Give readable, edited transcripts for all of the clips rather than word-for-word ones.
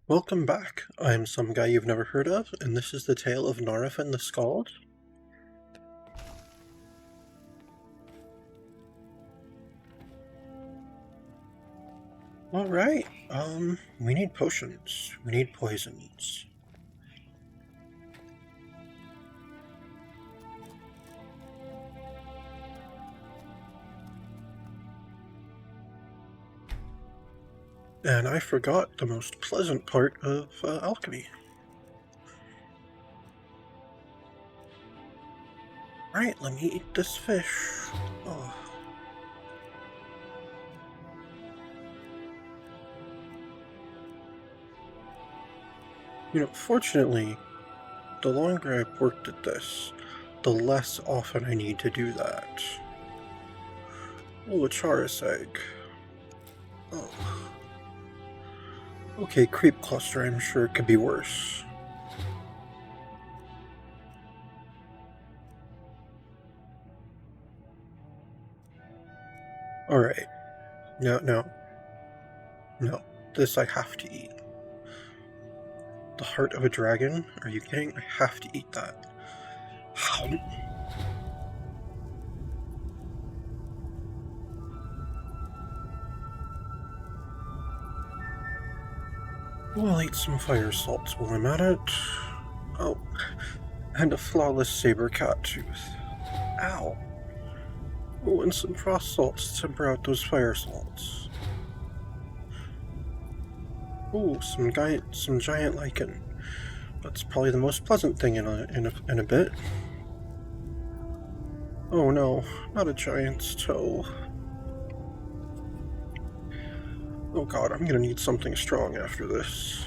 Welcome back. I'm some guy you've never heard of, and this is the tale of Naarifin the Skald. Alright, we need potions. We need poisons. And I forgot the most pleasant part of alchemy. Right, let me eat this fish. Oh. Fortunately, the longer I've worked at this, the less often I need to do that. Oh, a Charis egg. Oh. Okay, creep cluster, I'm sure it could be worse. Alright. No. This I have to eat. The heart of a dragon? Are you kidding? I have to eat that. How? Well, I'll eat some fire salts while I'm at it. Oh, and a flawless saber cat tooth. Ow. Oh, and some frost salts to temper out those fire salts. Oh, some giant lichen. That's probably the most pleasant thing in a bit. Oh no, not a giant's toe. Oh god, I'm gonna need something strong after this.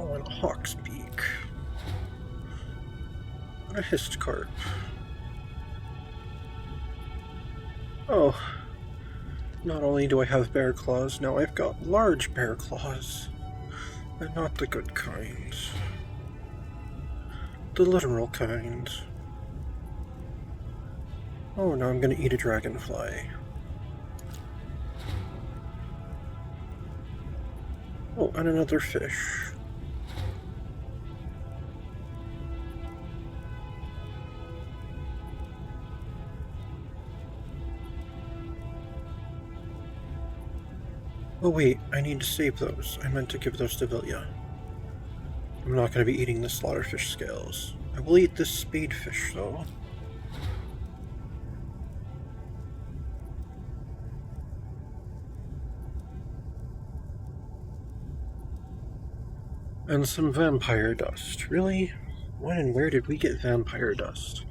Oh, and a hawk's beak. And a hist carp. Oh, not only do I have bear claws, now I've got large bear claws. And not the good kind. The literal kind. Oh, now I'm gonna eat a dragonfly. Oh, and another fish. Oh wait, I need to save those. I meant to give those to Vilya. I'm not going to be eating the slaughterfish scales. I will eat this spadefish, though. And some vampire dust. Really? When and where did we get vampire dust?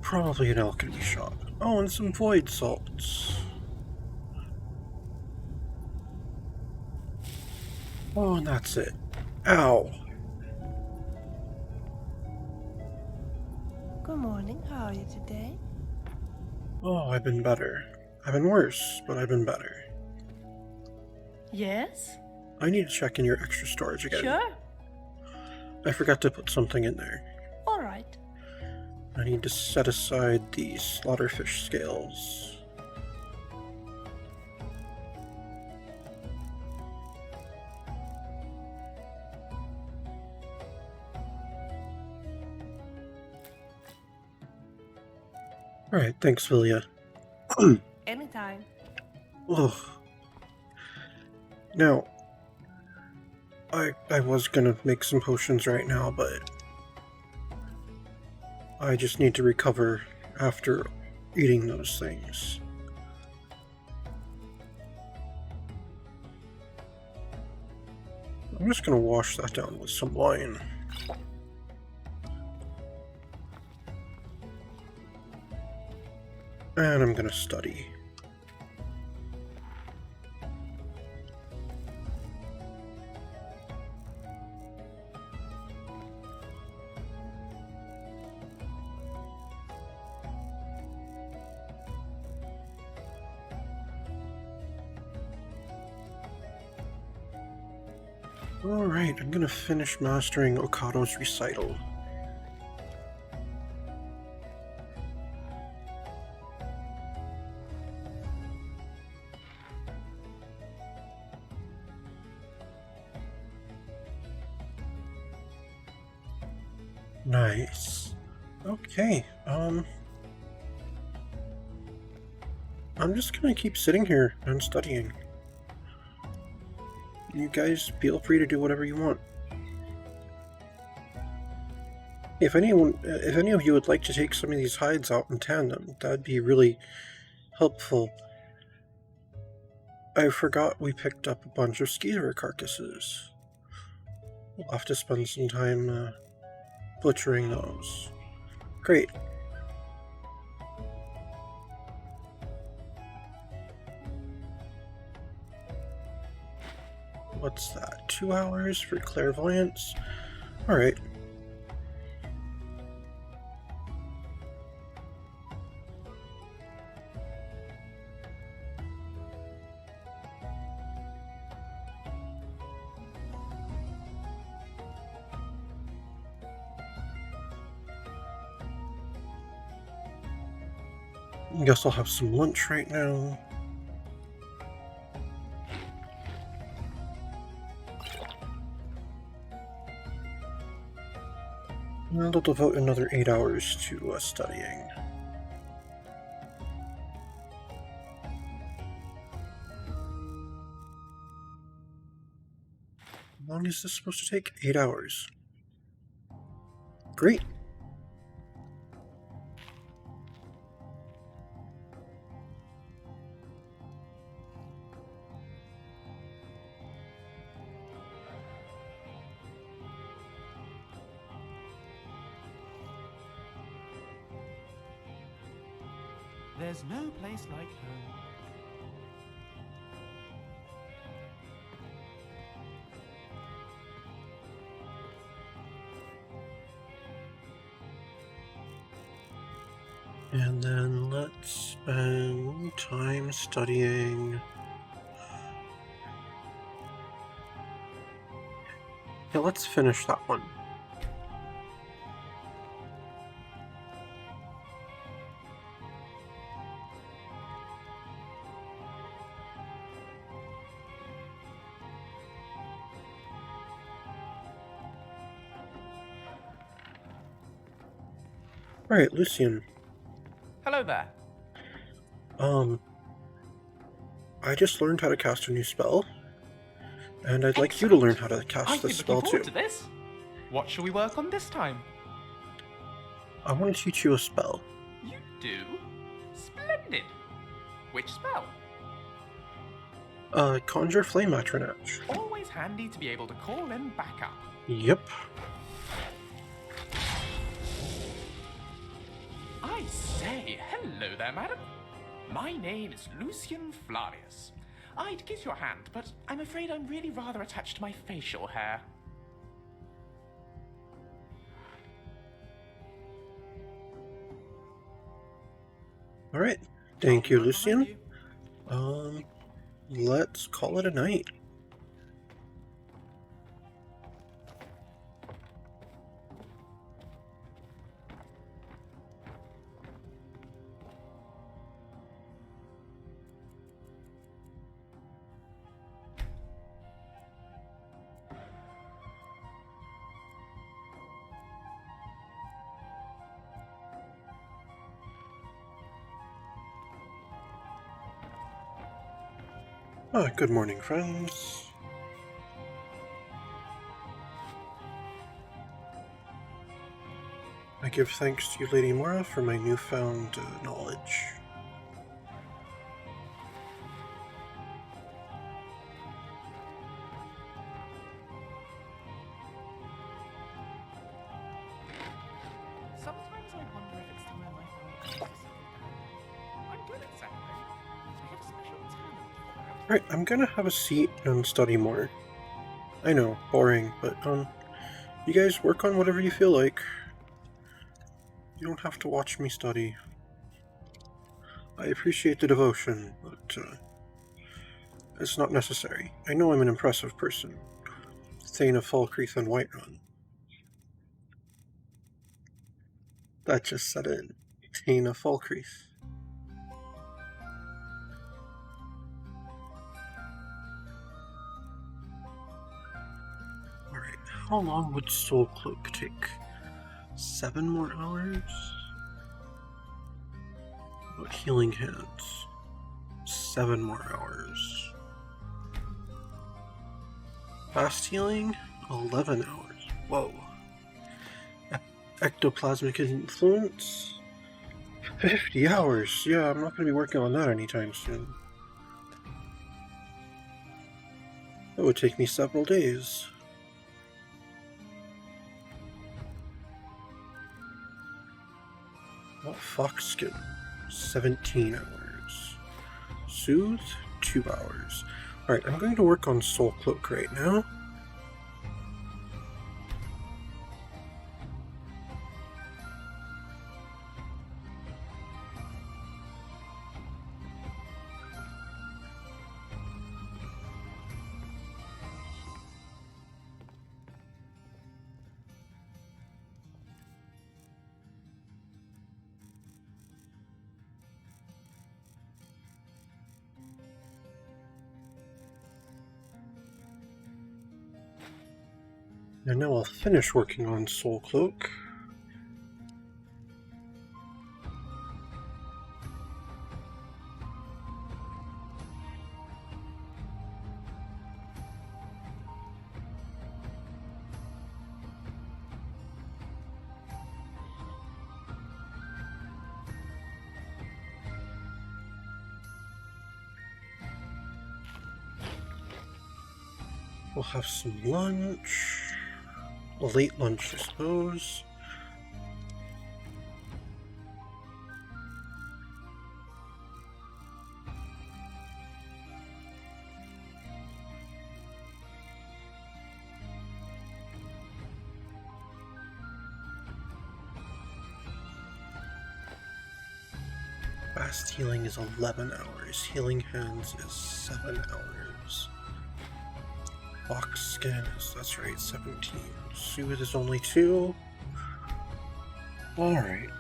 Probably an alchemy shop. Oh, and some void salts. Oh, and that's it. Ow! Good morning, how are you today? Oh, I've been better. I've been worse, but I've been better. Yes? I need to check in your extra storage again. Sure. I forgot to put something in there. Alright. I need to set aside the slaughterfish scales. Alright, thanks, Vilya. Anytime. Ugh. Now, I was gonna make some potions right now, but I just need to recover after eating those things. I'm just gonna wash that down with some wine. And I'm gonna study. Alright, I'm gonna finish mastering Okado's recital. Nice. Okay, I'm just gonna keep sitting here and studying. You guys feel free to do whatever you want. If any of you would like to take some of these hides out and tan them, that'd be really helpful. I forgot we picked up a bunch of skeeter carcasses. We'll have to spend some time butchering those. Great. What's that? 2 hours for clairvoyance? Alright. Guess I'll have some lunch right now. And I'll devote another 8 hours to studying. How long is this supposed to take? 8 hours. Great. There's no place like home. And then let's spend time studying. Yeah, let's finish that one. Alright, Lucian. Hello there. I just learned how to cast a new spell, and I'd like you to learn how to cast I've this been spell looking too. forward to this. What shall we work on this time? I want to teach you a spell. You do? Splendid. Which spell? Conjure Flame Atronach. Always handy to be able to call in backup. Yep. I say, hello there, madam. My name is Lucian Flavius. I'd kiss your hand, but I'm afraid I'm really rather attached to my facial hair. Alright. Thank you, I'll be right behind Lucian. you. Let's call it a night. Good morning, friends. I give thanks to you, Lady Mora, for my newfound knowledge. Sometimes I wonder if it's time I found something. I'm good at something. I have a special talent for it. Right, I'm gonna have a seat and study more. I know, boring, but, you guys work on whatever you feel like. You don't have to watch me study. I appreciate the devotion, but, it's not necessary. I know I'm an impressive person. Thane of Falkreath and Whiterun. That just set in. Thane of Falkreath. Alright, how long would Soul Cloak take? 7 more hours? What healing hands? 7 more hours. Fast healing? 11 hours. Whoa. Ectoplasmic influence? 50 hours. Yeah, I'm not going to be working on that anytime soon. That would take me several days. What fox skin? 17 hours. Soothe? 2 hours. Alright, I'm going to work on Soul Cloak right now. And now I'll finish working on Soul Cloak. We'll have some lunch. A late lunch, I suppose. Fast healing is 11 hours. Healing hands is 7 hours. Fox skin is, that's right, 17. Soothe is only 2. Alright.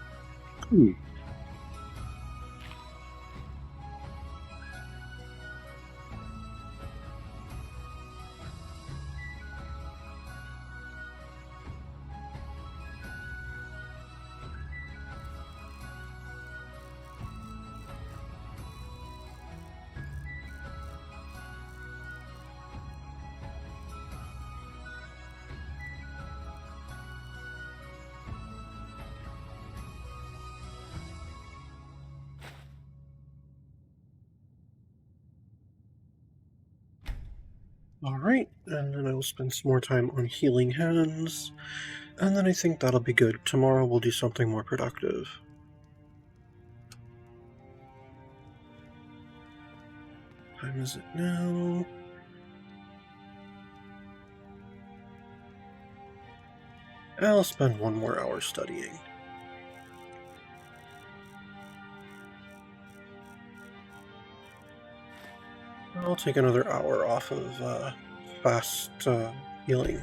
Alright, and then I will spend some more time on healing hands, and then I think that'll be good. Tomorrow we'll do something more productive. What time is it now? I'll spend 1 more hour studying. I'll take another hour off of fast healing.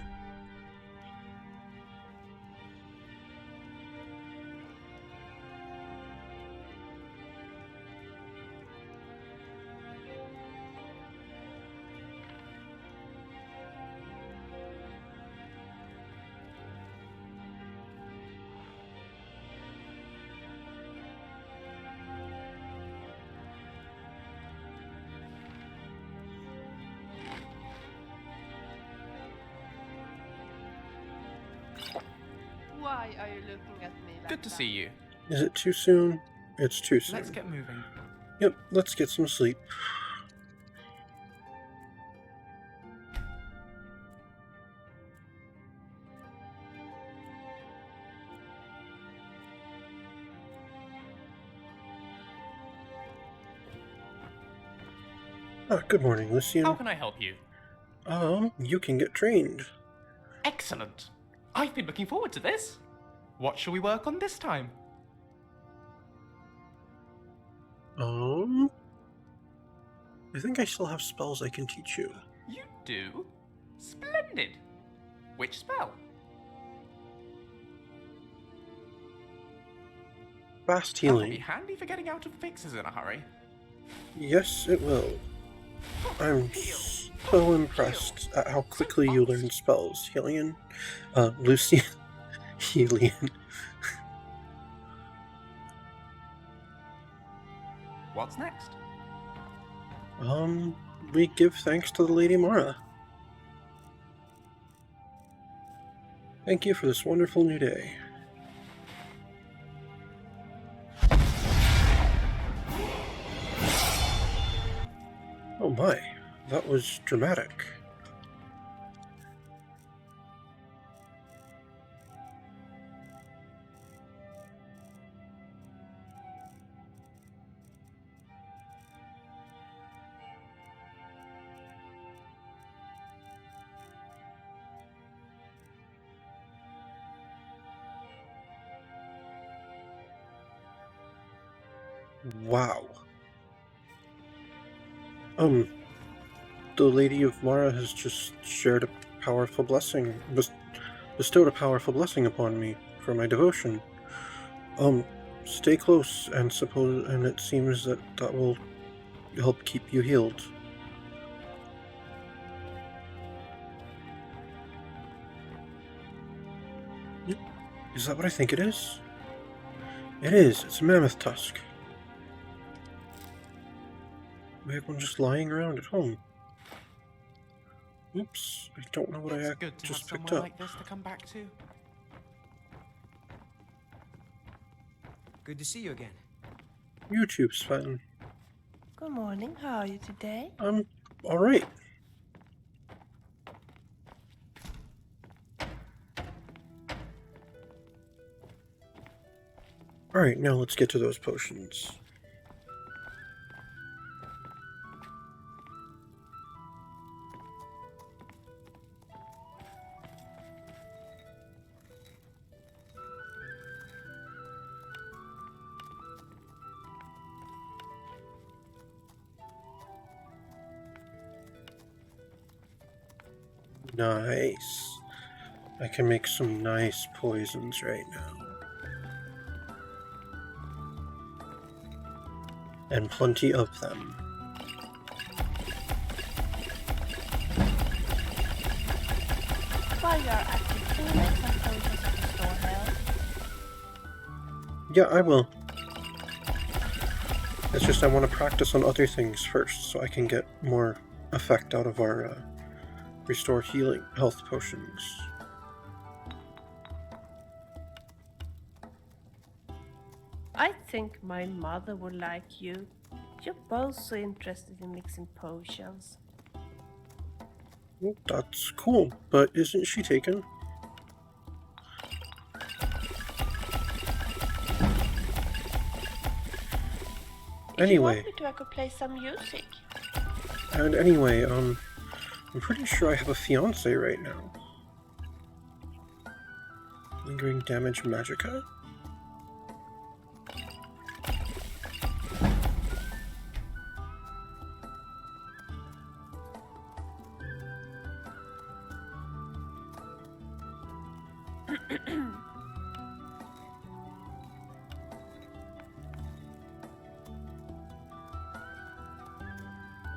Why are you looking at me like Good to that? see you. Is it too soon? It's too soon. Let's get moving. Yep, let's get some sleep. Good morning, Lucian. How can I help you? You can get trained. Excellent. I've been looking forward to this. What shall we work on this time? I think I still have spells I can teach you. You do? Splendid. Which spell? Fast That'll be healing. handy for getting out of fixes in a hurry. Yes, it will. I'm so impressed at how quickly you learn spells, Hillian. Lucian. alien. What's next? We give thanks to the Lady Mara. Thank you for this wonderful new day. Oh my, that was dramatic. Wow. The Lady of Mara has just shared a powerful blessing, bestowed a powerful blessing upon me for my devotion. Stay close, and it seems that will help keep you healed. Is that what I think it is? It is. It's a mammoth tusk. We have one just lying around at home. Oops, I don't know what I just picked up. Like this to come back to. Good to see you again. YouTube's fun. Good morning, how are you today? I'm alright. Alright, now let's get to those potions. Nice. I can make some nice poisons right now. And plenty of them. While you are at it, can you make some potions to restore health? Yeah, I will. It's just I want to practice on other things first so I can get more effect out of our restore healing health potions. I think my mother would like you. You're both so interested in mixing potions. Well, that's cool, but isn't she taken? Anyway. If you want me to, I could play some music. And anyway, I'm pretty sure I have a fiance right now. Lingering damage magicka?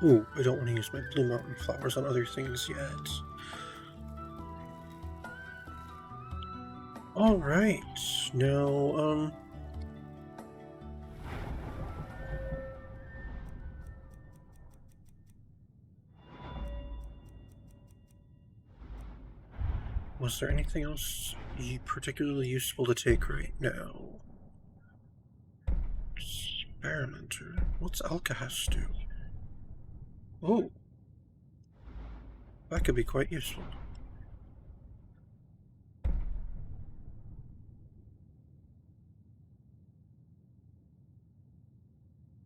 Ooh, I don't want to use my blue mountain flowers on other things yet. Alright, now, was there anything else particularly useful to take right now? Experimenter. What's Alchahest do? Oh, that could be quite useful.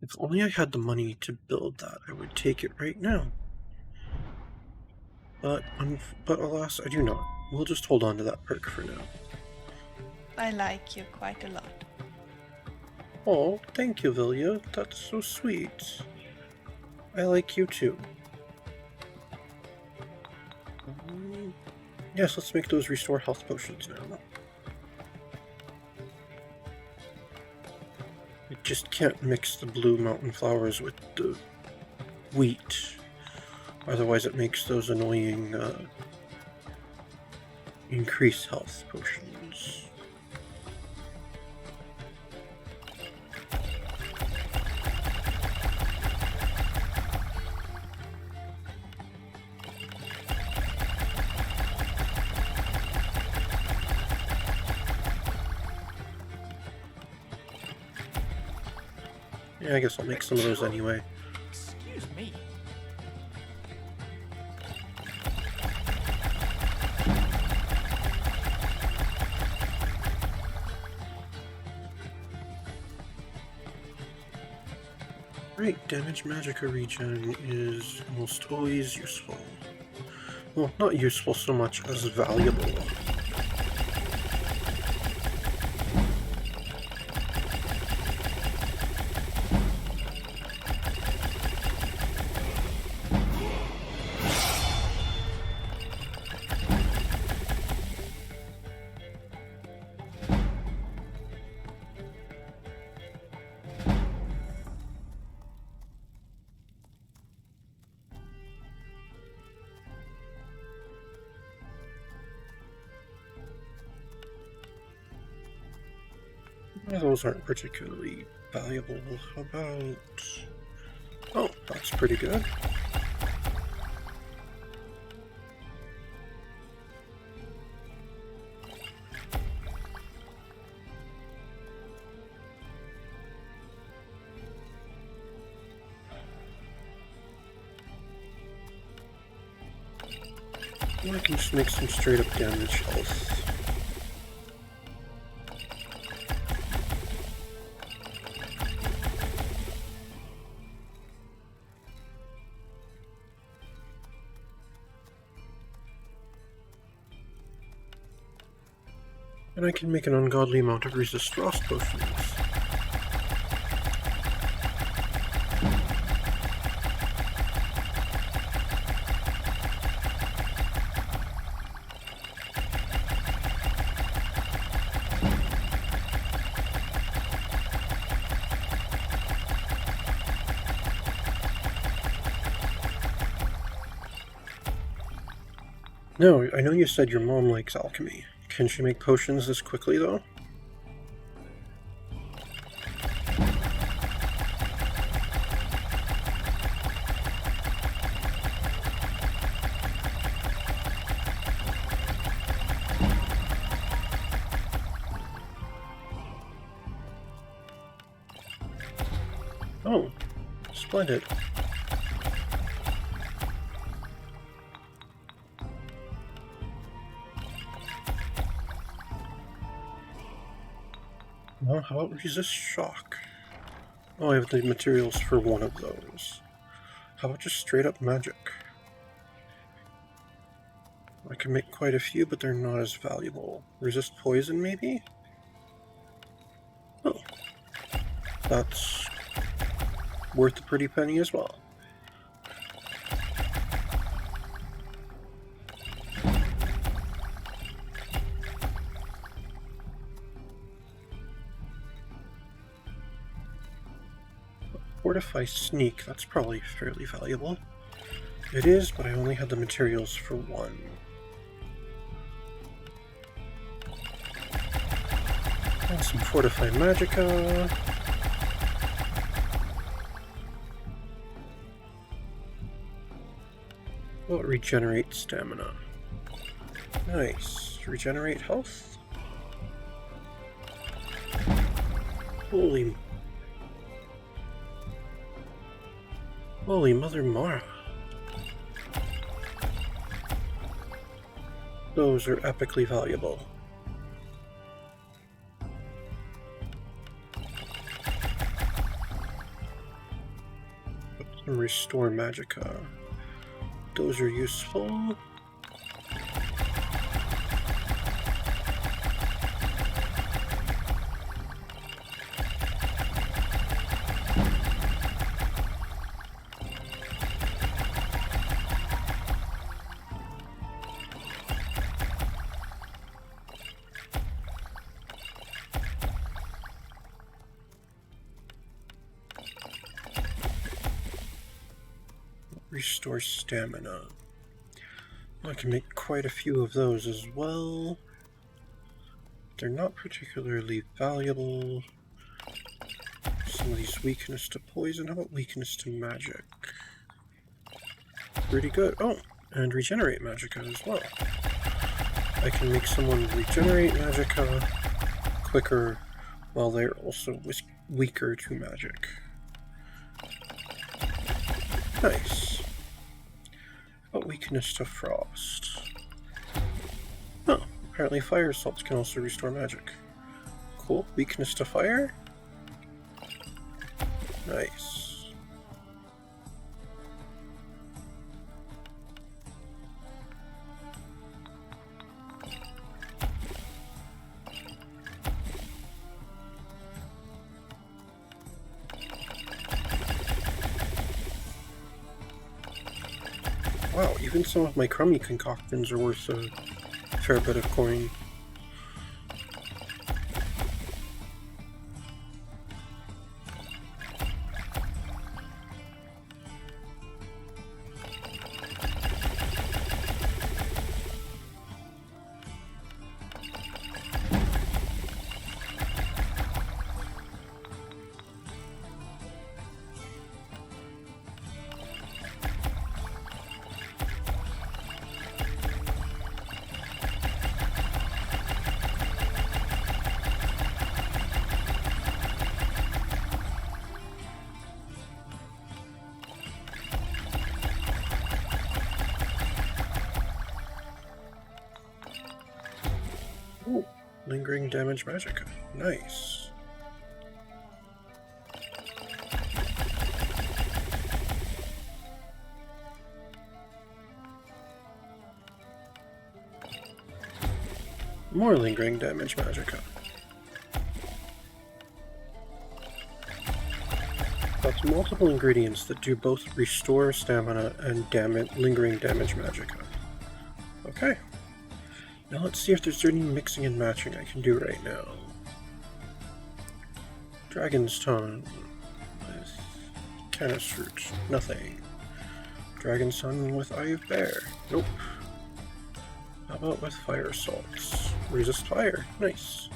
If only I had the money to build that, I would take it right now. But alas, I do not. We'll just hold on to that perk for now. I like you quite a lot. Oh, thank you, Vilya. That's so sweet. I like you too. Yes, let's make those restore health potions now. I just can't mix the blue mountain flowers with the wheat. Otherwise it makes those annoying increase health potions. Yeah, I guess I'll make some of those anyway. Excuse me. Right, damage magicka regen is almost always useful. Well, not useful so much as valuable. Well, those aren't particularly valuable. How about... Oh, that's pretty good. I can just make some straight up damage health. And I can make an ungodly amount of resist frost potions. No, I know you said your mom likes alchemy. Can she make potions this quickly, though? Oh, splendid. Well, how about resist shock? Oh, I have the materials for one of those. How about just straight up magic? I can make quite a few, but they're not as valuable. Resist poison, maybe? Oh. That's worth a pretty penny as well. Fortify sneak, that's probably fairly valuable. It is, but I only had the materials for one. And some fortify magicka. Well, regenerate stamina. Nice. Regenerate health. Holy Mother Mara. Those are epically valuable. And restore magicka. Those are useful. Restore stamina. I can make quite a few of those as well. They're not particularly valuable. Some of these weakness to poison. How about weakness to magic? Pretty good. Oh, and regenerate magicka as well. I can make someone regenerate magicka quicker while they're also weaker to magic. Nice. But weakness to frost. Oh, apparently fire salts can also restore magic. Cool. Weakness to fire? Nice. Wow, even some of my crummy concoctions are worth a fair bit of coin. Ooh, lingering damage magicka. Nice. More lingering damage magicka. That's multiple ingredients that do both restore stamina and lingering damage magicka. Okay. Now let's see if there's any mixing and matching I can do right now. Dragon's Tongue with Canis Fruit. Nothing. Dragon's Tongue with Eye of Bear. Nope. How about with Fire Salts? Resist fire. Nice.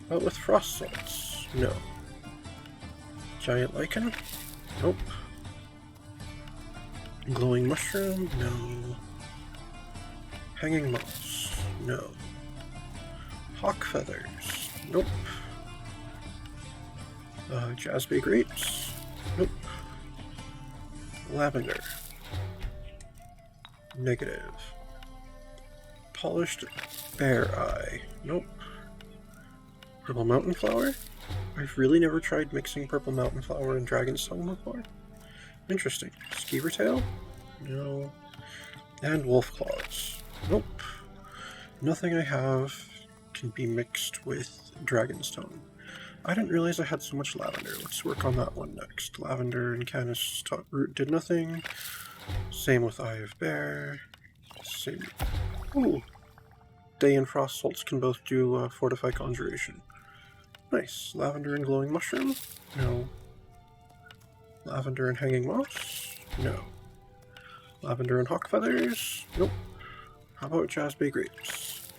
How about with Frost Salts? No. Giant Lichen? Nope. Glowing Mushroom? No. Hanging Moss? No. Hawk Feathers? Nope. Jazzby Grapes? Nope. Lavender? Negative. Polished Bear Eye? Nope. Purple Mountain Flower? I've really never tried mixing Purple Mountain Flower and Dragon's Tongue before. Interesting. Skeever Tail? No. And Wolf Claws? Nope. Nothing I have can be mixed with Dragon's Tongue. I didn't realize I had so much lavender. Let's work on that one next. Lavender and Canis Root did nothing. Same with Eye of Bear. Same. Ooh. Day and Frost Salts can both do Fortify Conjuration. Nice. Lavender and Glowing Mushroom? No. Lavender and Hanging Moss? No. Lavender and Hawk Feathers? Nope. How about Jazzby Grapes?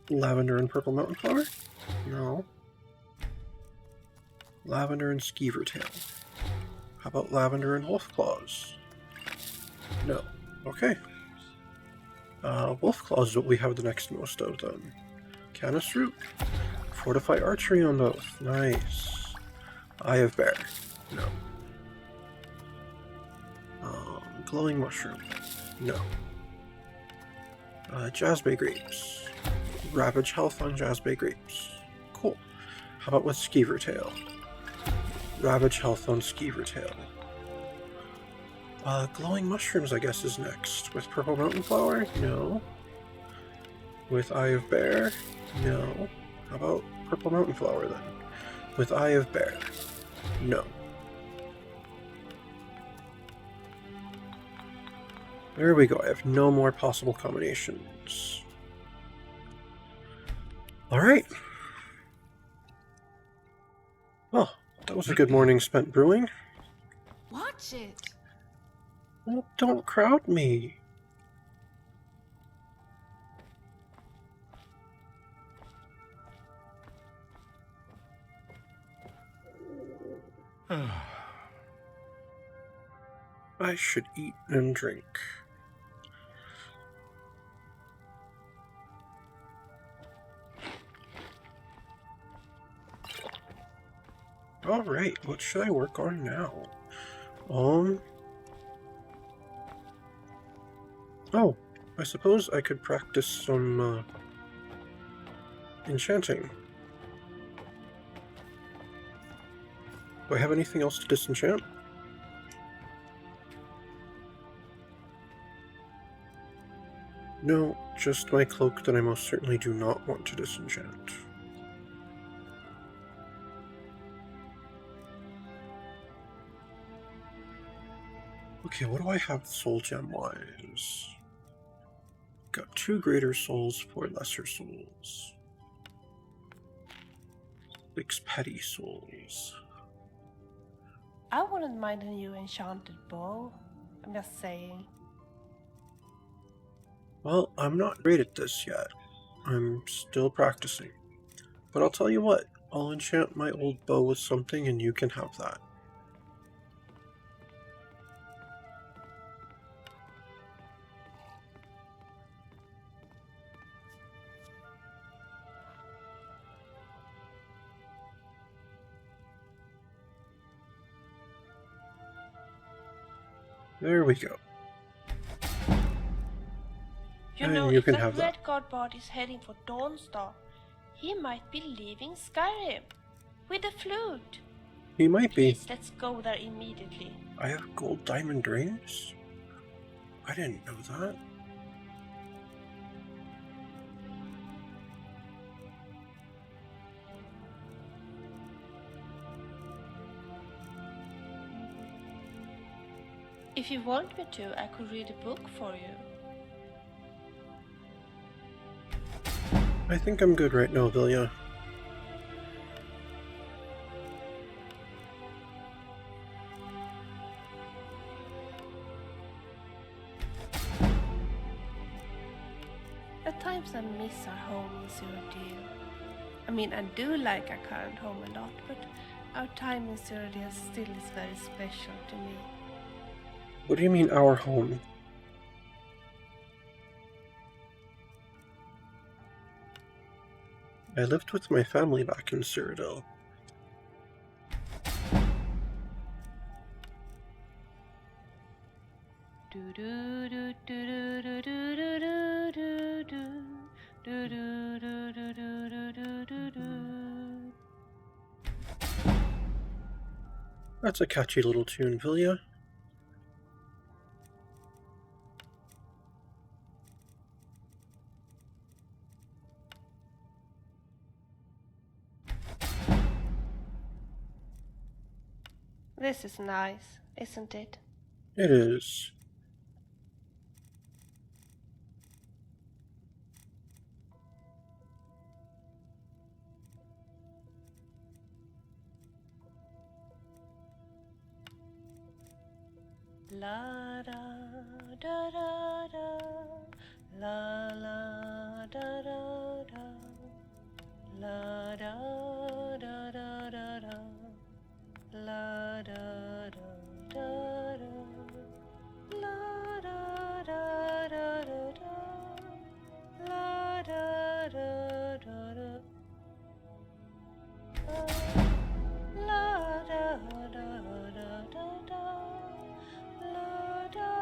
Lavender and Purple Mountain Flower? No. Lavender and Skeever Tail. How about Lavender and Wolf Claws? No. Okay. Wolf Claws is what we have the next most of then. Canis Root. Fortify Archery on both. Nice. Eye of Bear. No. Glowing Mushroom. No. Jazzby Grapes. Ravage Health on Jazzby Grapes. Cool. How about with Skeever Tail? Ravage Health on Skeever Tail. Glowing Mushrooms, I guess, is next. With Purple Mountain Flower? No. With Eye of Bear? No. How about Purple Mountain Flower, then? With Eye of Bear? No. There we go. I have no more possible combinations. Alright. Well, that was a good morning spent brewing. Watch it. Well, don't crowd me. I should eat and drink. Alright, what should I work on now? Oh, I suppose I could practice some, enchanting. Do I have anything else to disenchant? No, just my cloak that I most certainly do not want to disenchant. Okay, what do I have soul gem-wise? Got 2 greater souls, 4 lesser souls. 6 petty souls. I wouldn't mind a new enchanted bow. I'm just saying. Well, I'm not great at this yet. I'm still practicing. But I'll tell you what, I'll enchant my old bow with something and you can have that. There we go. You And know, you if can that have that. red guard bard is heading for Dawnstar, he might be leaving Skyrim with a flute. He might be. Please, let's go there immediately. I have gold diamond rings? I didn't know that. If you want me to, I could read a book for you. I think I'm good right now, Vilya. At times I miss our home in Cyrodiil. I mean, I do like our current home a lot, but our time in Cyrodiil still is very special to me. What do you mean, our home? I lived with my family back in Cyrodiil. That's a catchy little tune, Vilya. This is nice, isn't it? It is. La da da da da, la la da da da, la da da da da da, la da da da da, la da da da da da, la da da da da, la da da da da da. La da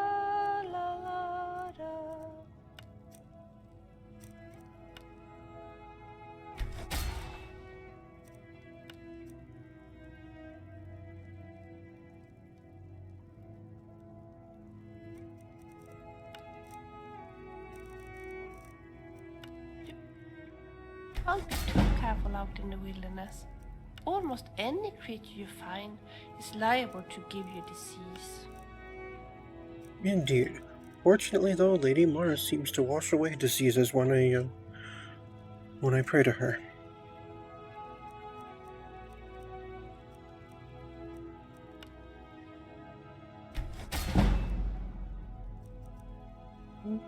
la la da. Can't be too careful out in the wilderness. Almost any creature you find is liable to give you disease. Indeed. Fortunately, though, Lady Mara seems to wash away diseases when I pray to her.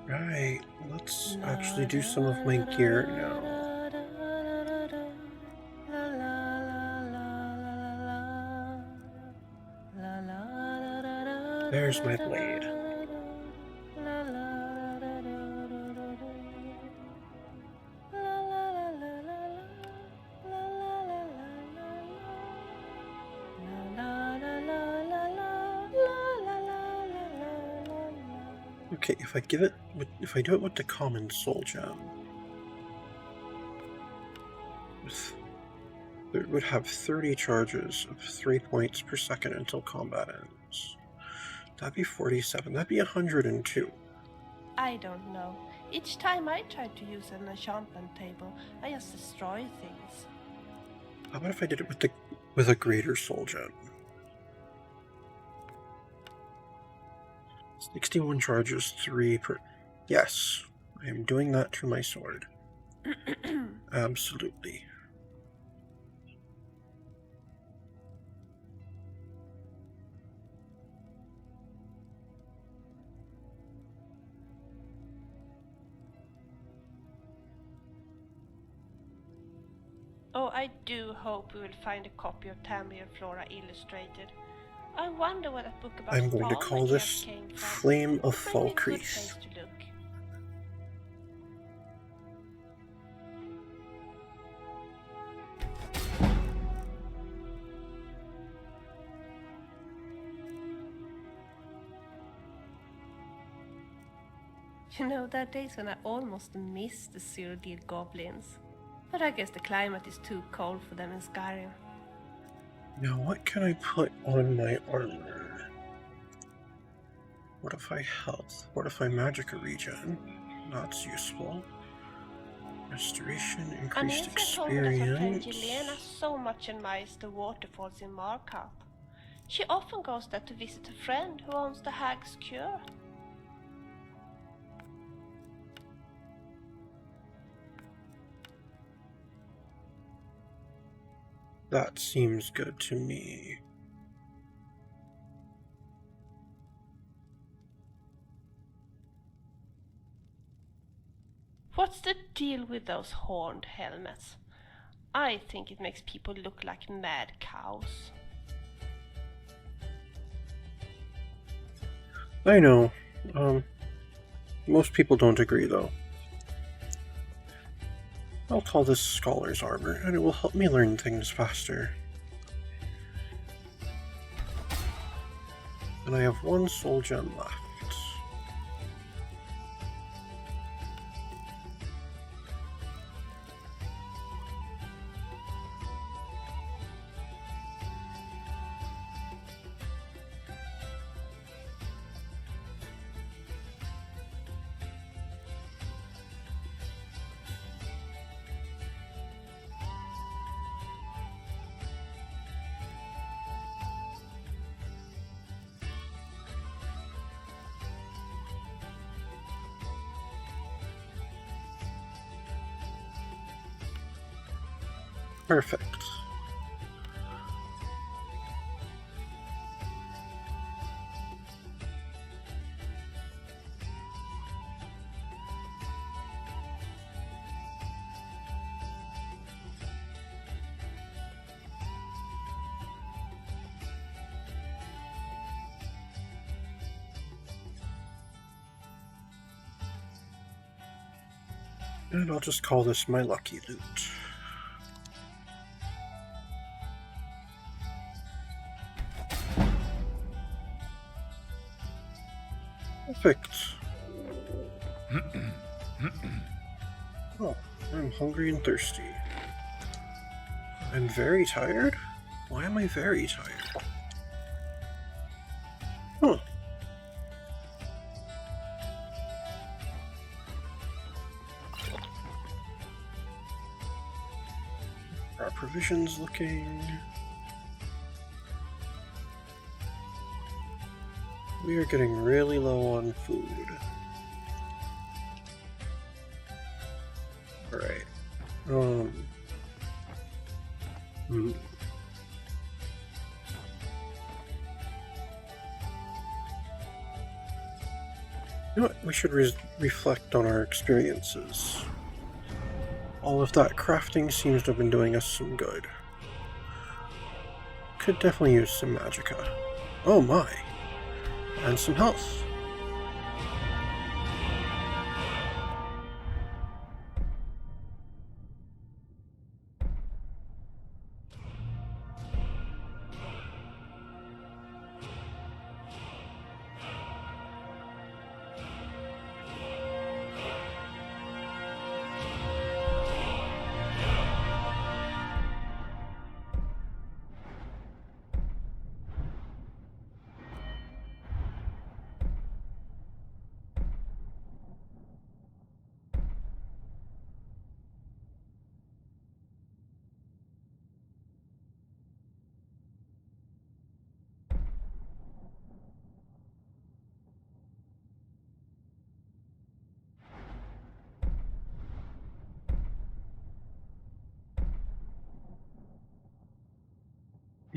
Right, let's actually do some of my gear now. There's my blade. Okay, if I do it with the common soul gem, it would have 30 charges of 3 points per second until combat ends. That'd be 47. That'd be 102. I don't know. Each time I try to use an enchantment table, I just destroy things. How about if I did it with a greater soul gem? 61 charges, 3 per... Yes, I am doing that to my sword. Absolutely. Oh, I do hope we will find a copy of Tammy and Flora Illustrated. I wonder what that book about I'm going to fall call magic this came from. Flame of Maybe a good Falkreath. place to look. You know, there are days when I almost miss the zero-deal goblins. But I guess the climate is too cold for them in Skyrim. Now, what can I put on my armor? What if I health? What if I magicka regen? That's useful. Restoration, increased Anissa told me that her friend experience. Jelena so much admires the waterfalls in Markup. She often goes there to visit a friend who owns the Hag's Cure. That seems good to me. What's the deal with those horned helmets? I think it makes people look like mad cows. I know. Most people don't agree, though. I'll call this Scholar's Armor, and it will help me learn things faster. And I have 1 soul gem left. Perfect. And I'll just call this my lucky loot. Perfect. Oh, I'm hungry and thirsty. I'm very tired? Why am I very tired? Huh. Our provisions looking... We are getting really low on food. Alright. Hmm. You know what? We should reflect on our experiences. All of that crafting seems to have been doing us some good. Could definitely use some magicka. Oh my! And some health.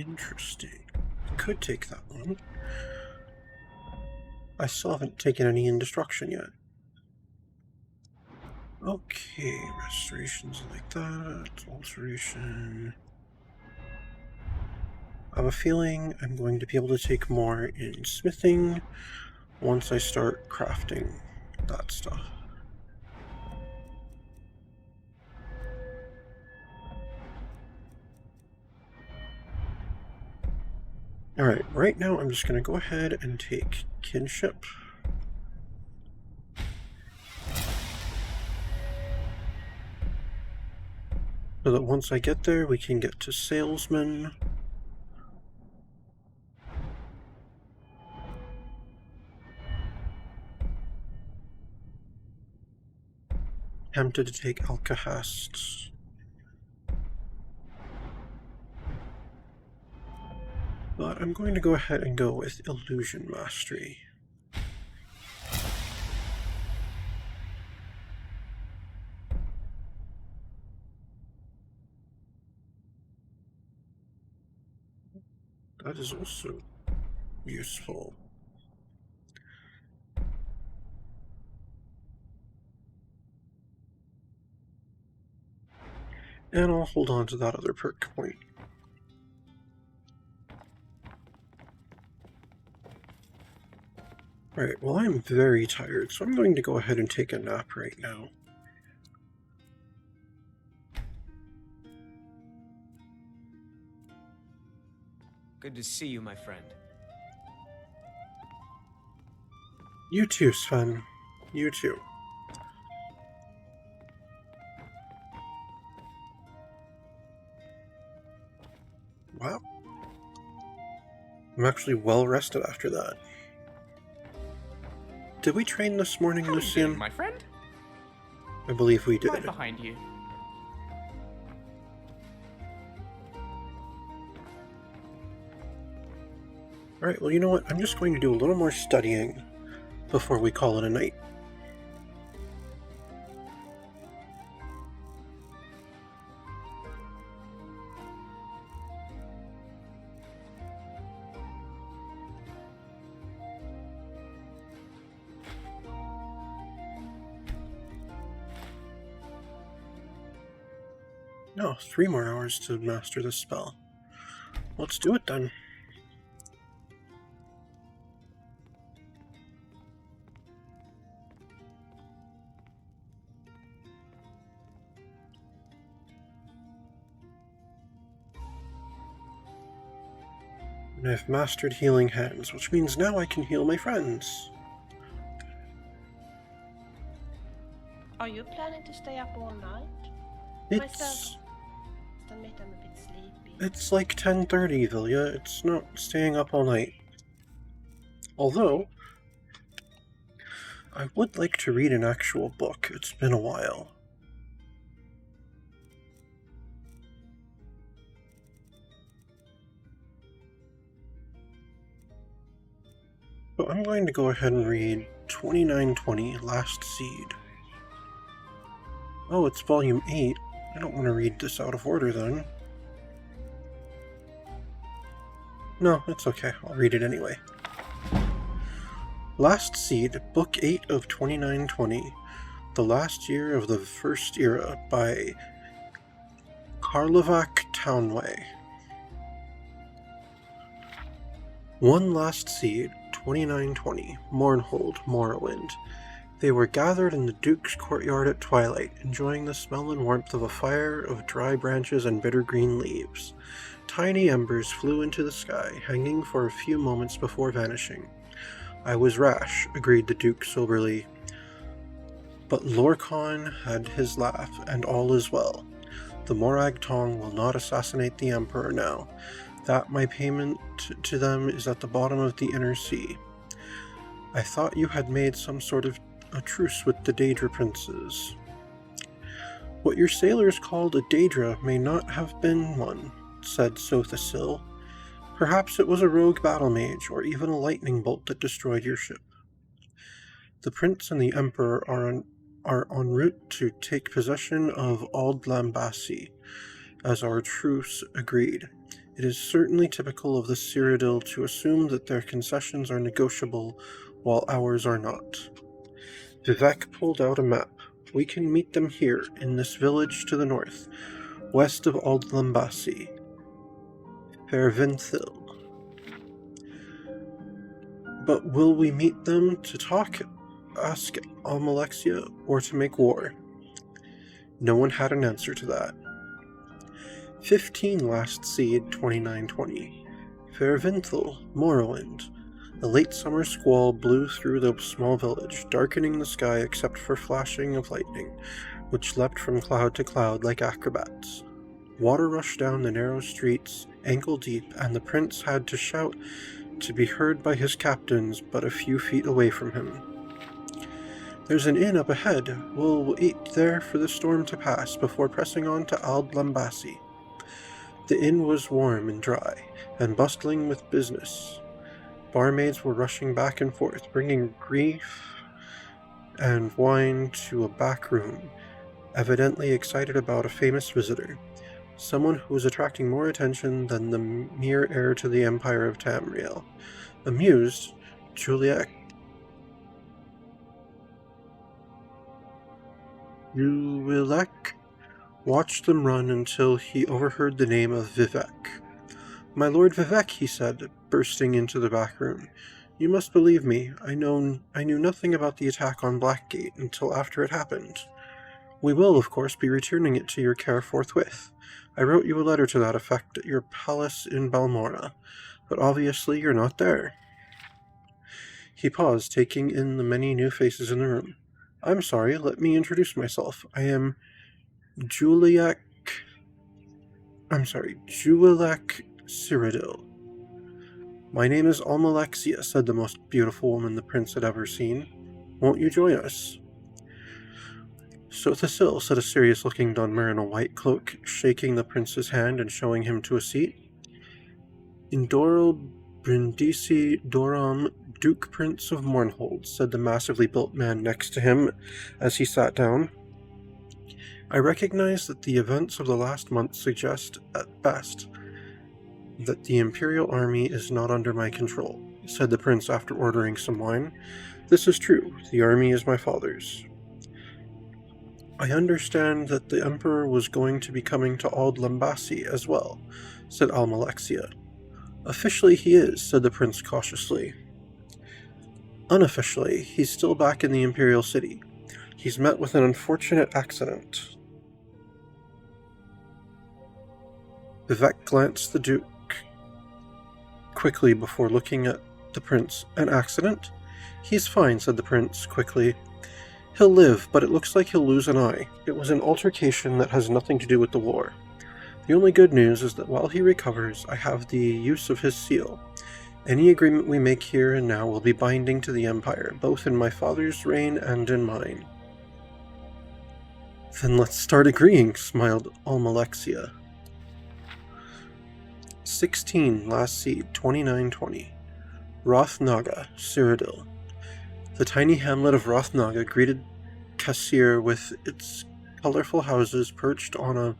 Interesting. Could take that one. I still haven't taken any indestruction yet. Okay, restorations like that, alteration. I have a feeling I'm going to be able to take more in smithing once I start crafting that stuff. Alright, right now I'm just going to go ahead and take kinship. So that once I get there, we can get to salesman. Tempted to take alkahest. But I'm going to go ahead and go with illusion mastery. That is also useful. And I'll hold on to that other perk point. Alright, well I'm very tired, so I'm going to go ahead and take a nap right now. Good to see you, my friend. You too, Sven. You too. Wow. I'm actually well rested after that. Did we train this morning, How are you Lucian? doing, my friend? I believe we Right did. behind you. Alright, well you know what? I'm just going to do a little more studying before we call it a night. No, 3 more hours to master this spell. Let's do it then. And I've mastered healing hands, which means now I can heal my friends. Are you planning to stay up all night? It's Myself, admit I'm a bit sleepy. it's like 10:30, Vilya. It's not staying up all night. Although, I would like to read an actual book. It's been a while. So I'm going to go ahead and read 2920, Last Seed. Oh, it's volume 8. I don't want to read this out of order then. No, it's okay. I'll read it anyway. Last Seed, Book 8 of 2920, The Last Year of the First Era by Karlovac Townway. One last seed, 2920, Mournhold, Morrowind. They were gathered in the Duke's courtyard at twilight, enjoying the smell and warmth of a fire of dry branches and bitter green leaves. Tiny embers flew into the sky, hanging for a few moments before vanishing. I was rash, agreed the Duke soberly. But Lorcan had his laugh, and all is well. The Morag Tong will not assassinate the Emperor now. That my payment to them is at the bottom of the inner sea. I thought you had made some sort of a truce with the Daedra princes. What your sailors called a Daedra may not have been one, said Sothasil. Perhaps it was a rogue battle mage, or even a lightning bolt that destroyed your ship. The prince and the emperor are en route to take possession of Ald Lambassi, as our truce agreed. It is certainly typical of the Cyrodiil to assume that their concessions are negotiable while ours are not. Vivek pulled out a map. We can meet them here, in this village to the north, west of Aldlambasi, Fairvinthil. But will we meet them to talk, ask Almalexia, or to make war? No one had an answer to that. 15 last seed 2920. Fairvinthil, Morrowind. A late summer squall blew through the small village, darkening the sky except for flashing of lightning, which leapt from cloud to cloud like acrobats. Water rushed down the narrow streets, ankle deep, and the prince had to shout to be heard by his captains but a few feet away from him. There's an inn up ahead. We'll wait there for the storm to pass before pressing on to Aldlambasi. The inn was warm and dry, and bustling with business. Barmaids were rushing back and forth, bringing grief and wine to a back room, evidently excited about a famous visitor, someone who was attracting more attention than the mere heir to the Empire of Tamriel. Amused, Juliet watched them run until he overheard the name of Vivek. "My Lord Vivek," he said, bursting into the back room. "You must believe me. I knew nothing about the attack on Blackgate until after it happened. We will, of course, be returning it to your care forthwith. I wrote you a letter to that effect at your palace in Balmora, but obviously you're not there." He paused, taking in the many new faces in the room. "I'm sorry, let me introduce myself. I am Juliek Cyrodiil." "My name is Almalexia," said the most beautiful woman the prince had ever seen. "Won't you join us?" "Sothasil," said a serious-looking Dunmer in a white cloak, shaking the prince's hand and showing him to a seat. "Indoril Brindisi Doram, Duke Prince of Mournhold," said the massively built man next to him as he sat down. "I recognize that the events of the last month suggest, at best, that the Imperial Army is not under my control," said the prince after ordering some wine. "This is true. The army is my father's." "I understand that the Emperor was going to be coming to Aldlambasi as well," said Almalexia. "Officially he is," said the prince cautiously. "Unofficially, he's still back in the Imperial City. He's met with an unfortunate accident." Vivek glanced the Duke quickly before looking at the prince. "An accident?" "He's fine," said the prince quickly. "He'll live, but it looks like he'll lose an eye. It was an altercation that has nothing to do with the war. The only good news is that while he recovers, I have the use of his seal. Any agreement we make here and now will be binding to the Empire, both in my father's reign and in mine." "Then let's start agreeing," smiled Almalexia. 16 last seed 2920. Rothnaga, Cyrodiil. The tiny hamlet of Rothnaga greeted Cassir with its colorful houses perched on a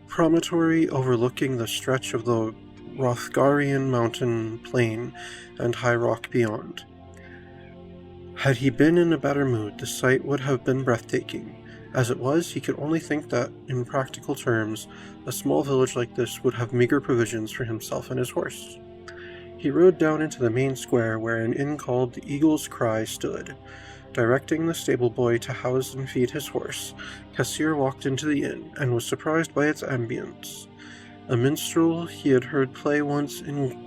promontory overlooking the stretch of the Rothgarian mountain plain and high rock beyond. Had he been in a better mood, the sight would have been breathtaking. As it was, he could only think that, in practical terms, a small village like this would have meager provisions for himself and his horse. He rode down into the main square where an inn called the Eagle's Cry stood. Directing the stable boy to house and feed his horse, Cassir walked into the inn, and was surprised by its ambience. A minstrel he had heard play once in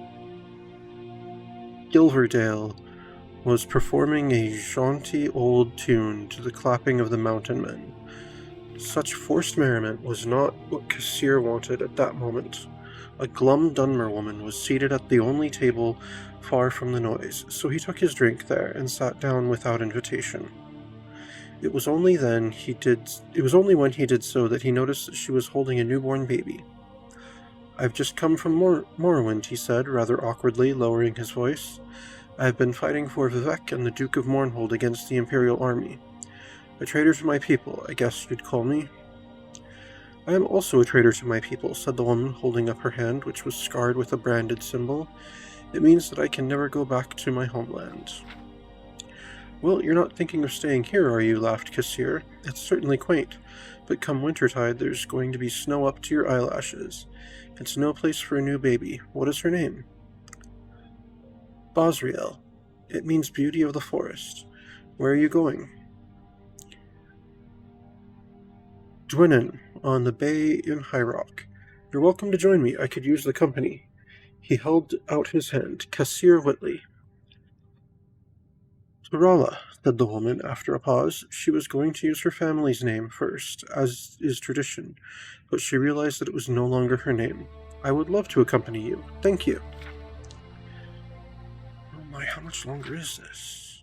Gilverdale was performing a jaunty old tune to the clapping of the mountain men. Such forced merriment was not what Cassir wanted at that moment. A glum Dunmer woman was seated at the only table far from the noise, so he took his drink there and sat down without invitation. It was only when he did so that he noticed that she was holding a newborn baby. "I've just come from Morrowind," he said, rather awkwardly, lowering his voice. "I have been fighting for Vivek and the Duke of Mournhold against the Imperial Army. A traitor to my people, I guess you'd call me." I am also a traitor to my people, said the woman, holding up her hand, which was scarred with a branded symbol. It means that I can never go back to my homeland. Well, you're not thinking of staying here, are you? Laughed Kassir. It's certainly quaint, but come wintertide there's going to be snow up to your eyelashes. It's no place for a new baby. What is her name? Bosriel. It means beauty of the forest. Where are you going? Dwinnen, on the bay in High Rock. You're welcome to join me. I could use the company. He held out his hand. Kassir Whitley. Tarala, said the woman after a pause. She was going to use her family's name first, as is tradition, but she realized that it was no longer her name. I would love to accompany you. Thank you. Oh my, how much longer is this?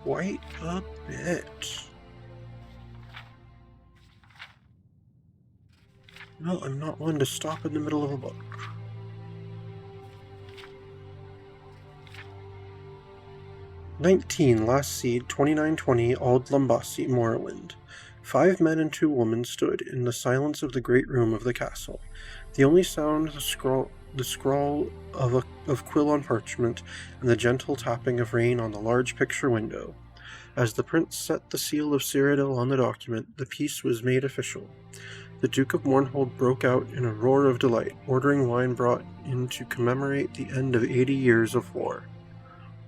Quite a bit. No, I'm not one to stop in the middle of a book. Last seed, 2920, Ald Lambasi, Morrowind. 5 men and 2 women stood in the silence of the great room of the castle. The only sound the scrawl of quill on parchment and the gentle tapping of rain on the large picture window. As the prince set the seal of Cyrodiil on the document, the peace was made official. The Duke of Mournhold broke out in a roar of delight, ordering wine brought in to commemorate the end of 80 years of war.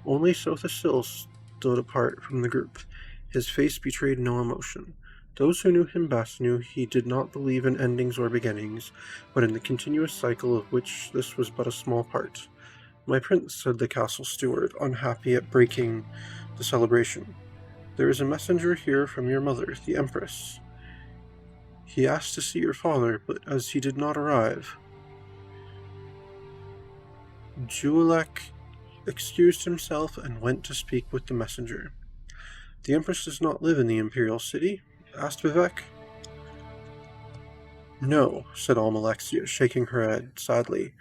Only Sothasil stood apart from the group. His face betrayed no emotion. Those who knew him best knew he did not believe in endings or beginnings, but in the continuous cycle of which this was but a small part. My prince, said the castle steward, unhappy at breaking the celebration. There is a messenger here from your mother, the Empress. He asked to see your father, but as he did not arrive... Juelek excused himself and went to speak with the messenger. The Empress does not live in the Imperial City? Asked Vivek. No, said Almalexia, shaking her head sadly.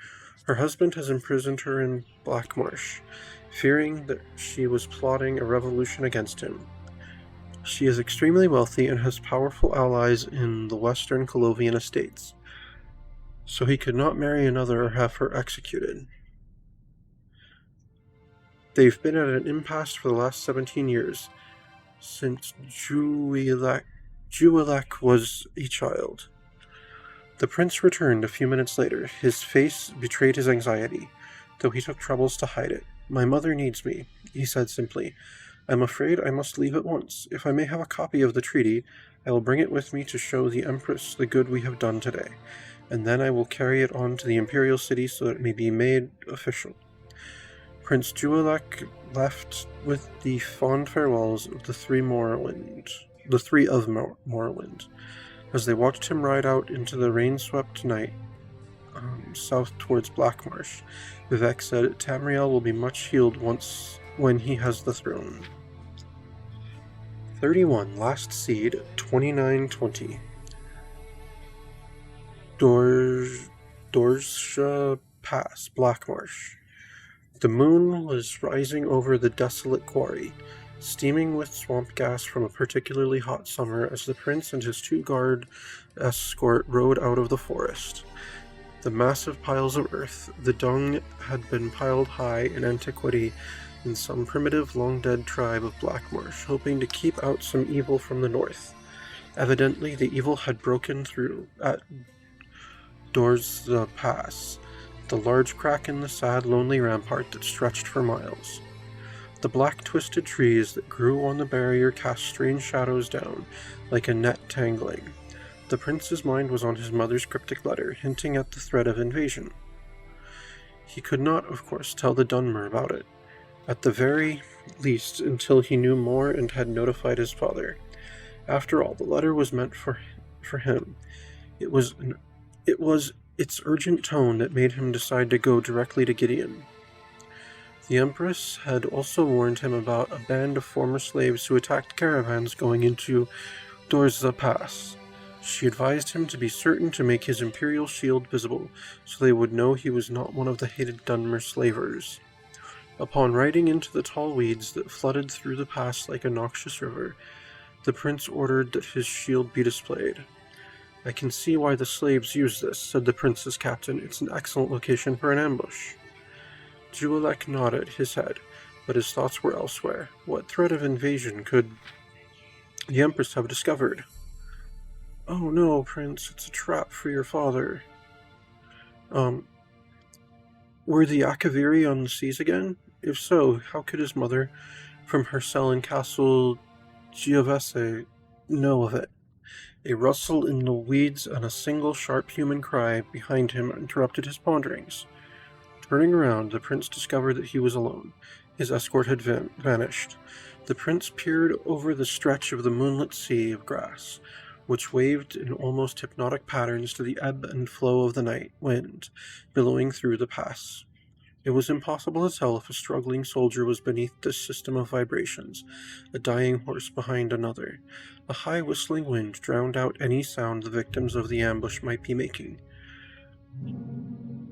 Her husband has imprisoned her in Blackmarsh, fearing that she was plotting a revolution against him. She is extremely wealthy and has powerful allies in the western Colovian estates, so he could not marry another or have her executed. They've been at an impasse for the last 17 years, since Juelek was a child. The prince returned a few minutes later. His face betrayed his anxiety, though he took troubles to hide it. My mother needs me, he said simply. I'm afraid I must leave at once. If I may have a copy of the treaty, I will bring it with me to show the Empress the good we have done today, and then I will carry it on to the Imperial City so that it may be made official. Prince Juelek left with the fond farewells of the three of Morrowind. As they watched him ride out into the rain-swept night, south towards Blackmarsh, Vivek said, Tamriel will be much healed when he has the throne. 31. Last Seed, 2920. Dorsha Pass, Blackmarsh. The moon was rising over the desolate quarry, steaming with swamp gas from a particularly hot summer as the prince and his 2 guard escort rode out of the forest. The massive piles of earth, the dung, had been piled high in antiquity in some primitive, long-dead tribe of Blackmarsh, hoping to keep out some evil from the north. Evidently, the evil had broken through at Dorza Pass, the large crack in the sad, lonely rampart that stretched for miles. The black, twisted trees that grew on the barrier cast strange shadows down, like a net tangling. The prince's mind was on his mother's cryptic letter, hinting at the threat of invasion. He could not, of course, tell the Dunmer about it, at the very least until he knew more and had notified his father. After all, the letter was meant for him. It was its urgent tone that made him decide to go directly to Gideon. The Empress had also warned him about a band of former slaves who attacked caravans going into Dorza Pass. She advised him to be certain to make his imperial shield visible, so they would know he was not one of the hated Dunmer slavers. Upon riding into the tall weeds that flooded through the pass like a noxious river, The prince ordered that his shield be displayed. I can see why the slaves use this, said the prince's captain. It's an excellent location for an ambush. Juelek nodded his head, but his thoughts were elsewhere. What threat of invasion could the Empress have discovered? Oh no, Prince, it's a trap for your father. Were the Akaviri on the seas again? If so, how could his mother, from her cell in Castle Giovese, know of it? A rustle in the weeds and a single sharp human cry behind him interrupted his ponderings. Turning around, the prince discovered that he was alone. His escort had vanished. The prince peered over the stretch of the moonlit sea of grass, which waved in almost hypnotic patterns to the ebb and flow of the night wind, billowing through the pass. It was impossible to tell if a struggling soldier was beneath this system of vibrations, a dying horse behind another. A high whistling wind drowned out any sound the victims of the ambush might be making.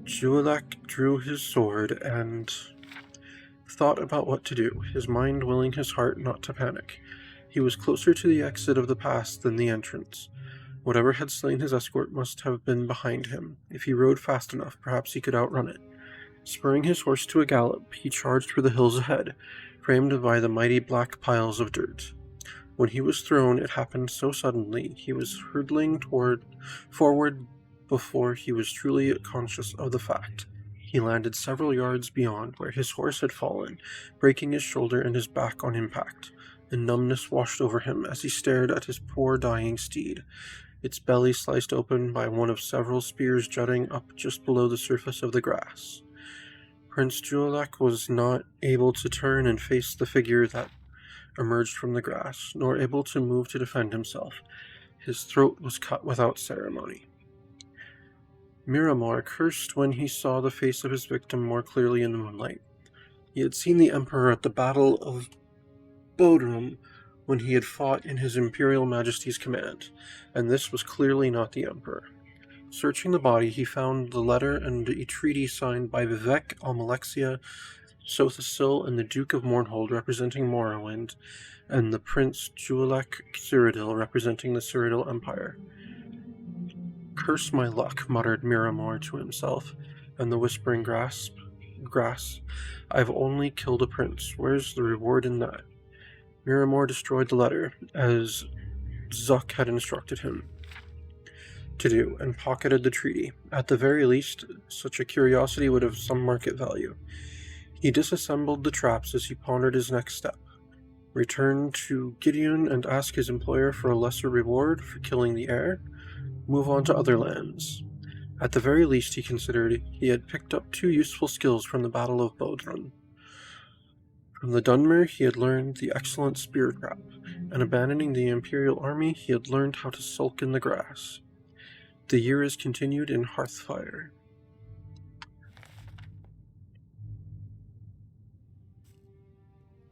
Juelek drew his sword and thought about what to do, his mind willing his heart not to panic. He was closer to the exit of the pass than the entrance. Whatever had slain his escort must have been behind him. If he rode fast enough, perhaps he could outrun it. Spurring his horse to a gallop, he charged for the hills ahead, framed by the mighty black piles of dirt. When he was thrown, it happened so suddenly. He was hurtling forward before he was truly conscious of the fact. He landed several yards beyond where his horse had fallen, breaking his shoulder and his back on impact. A numbness washed over him as he stared at his poor dying steed, its belly sliced open by one of several spears jutting up just below the surface of the grass. Prince Juelek was not able to turn and face the figure that emerged from the grass, nor able to move to defend himself. His throat was cut without ceremony. Miramor cursed when he saw the face of his victim more clearly in the moonlight. He had seen the Emperor at the Battle of Bodrum when he had fought in his Imperial Majesty's command, and this was clearly not the Emperor. Searching the body, he found the letter and a treaty signed by Vivek, Almalexia, Sothasil, and the Duke of Mournhold representing Morrowind, and the Prince Juelek Cyrodiil representing the Cyrodiil Empire. Curse my luck, muttered Miramor to himself, and the whispering grass, I've only killed a prince. Where's the reward in that? Miramor destroyed the letter, as Zuck had instructed him to do, and pocketed the treaty. At the very least, such a curiosity would have some market value. He disassembled the traps as he pondered his next step. Return to Gideon and ask his employer for a lesser reward for killing the heir? Move on to other lands. At the very least, he considered, he had picked up 2 useful skills from the Battle of Bodrum. From the Dunmer, he had learned the excellent spear trap, and abandoning the Imperial army, he had learned how to sulk in the grass. The year is continued in Hearthfire.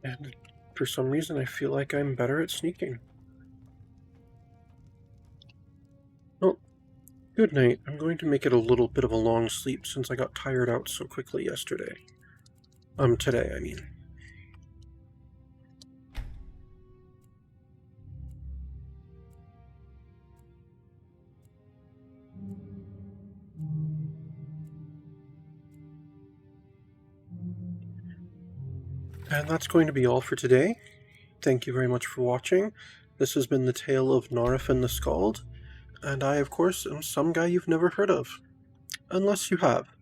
And for some reason, I feel like I'm better at sneaking. Well, good night. I'm going to make it a little bit of a long sleep since I got tired out so quickly yesterday. Today, I mean. And that's going to be all for today. Thank you very much for watching. This has been the tale of Naarifin the Skald, and I, of course, am some guy you've never heard of. Unless you have.